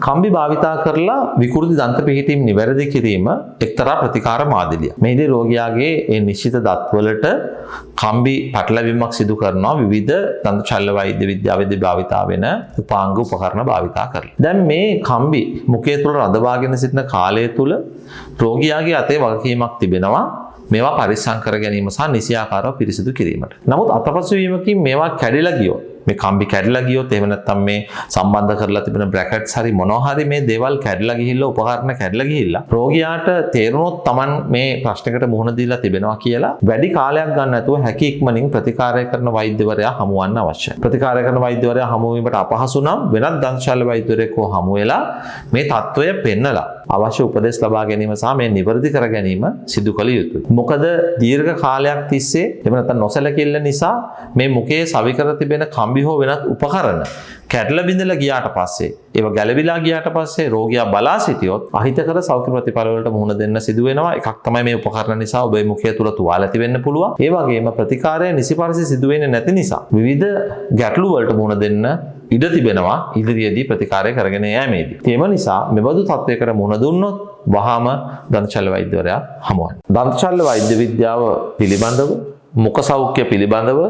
කම්බි භාවිතා කරලා විකෘති දන්ත පිහිටීම් නිවැරදි කිරීම එක්තරා ප්‍රතිකාර මාදිලියක්. මේදී රෝගියාගේ ඒ නිශ්චිත දත්වලට කම්බි පටලැවීමක් සිදු කරනවා විවිධ දන්ත ශල්‍ය වෛද්‍ය විද්‍යාවේදී භාවිතා වෙන උපාංග උපකරණ භාවිතා කරලා. දැන් මේ කම්බි මුඛය තුල රඳවාගෙන සිටින කාලය තුල රෝගියාගේ අතේ වගකීමක් තිබෙනවා මේවා පරිස්සම් කර ගැනීම සහ නිසියාකාරව පිරිසිදු කිරීමට. නමුත් අතපසු වීමකින් මේවා කැඩිලා ගියොත් මේ කම්බි කැඩිලා ගියොත් එහෙම නැත්නම් මේ සම්බන්ධ කරලා තිබෙන බ්‍රැකට්ස් හරි මොනවා හරි මේ දේවල් කැඩිලා ගිහිල්ලා උපකරණ කැඩිලා ගිහිල්ලා රෝගියාට තේරුණොත් Taman මේ ප්‍රශ්නයකට මුහුණ දීලා තිබෙනවා කියලා වැඩි කාලයක් ගන්න නැතුව හැකි ඉක්මනින් ප්‍රතිකාරය කරන වෛද්‍යවරයා හමු වන්න අවශ්‍යයි. ප්‍රතිකාරය කරන වෛද්‍යවරයා හමු වීමට අපහසු නම් වෙනත් දන්ත ශල්‍ය වෛද්‍යවරයෙක්ව හමු වෙලා මේ තත්ත්වය පෙන්නලා අවශ්‍ය උපදෙස් ලබා ගැනීම සහ මේ නිවැරදි කර ගැනීම සිදු කළ යුතුයි. මොකද දීර්ඝ කාලයක් තිස්සේ එහෙම නැත්නම් නොසැලකිල්ල නිසා මේ මුඛයේ සවි කර තිබෙන කම්බි හෝ වෙනත් උපකරණ කැඩලා බිඳලා ගියාට පස්සේ ඒව ගැලවිලා ගියාට පස්සේ රෝගියා බලා සිටියොත් අහිතකර සෞඛ්‍ය ප්‍රතිඵල වලට මුහුණ දෙන්න සිදු වෙනවා. එකක් තමයි මේ උපකරණ නිසා ඔබේ මුඛය තුල තුවාල ඇති වෙන්න පුළුවන්. ඒ වගේම ප්‍රතිකාරය නිසිපරිදි සිදු වෙන්නේ නැති නිසා විවිධ ගැටලු වලට මුහුණ දෙන්න ඉඩ තිබෙනවා ඉදිරියේදී ප්‍රතිකාරය කරගෙන යෑමේදී. ඒම නිසා මෙබඳු තත්ත්වයකට මුහුණ දුන්නොත් වහාම දන්ත ශල්‍ය වෛද්‍යවරයා හමු වන්න. දන්ත ශල්‍ය වෛද්‍ය විද්‍යාව පිළිබඳව මුඛ සෞඛ්‍ය පිළිබඳව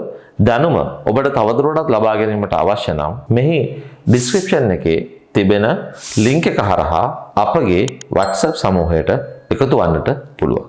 දැනුම ඔබට තවදුරටත් ලබා ගැනීමට අවශ්‍ය නම් මෙහි ඩිස්ක්‍රිප්ෂන් එකේ තිබෙන ලින්ක් එක හරහා අපගේ WhatsApp සමූහයට එකතු වන්නට පුළුවන්.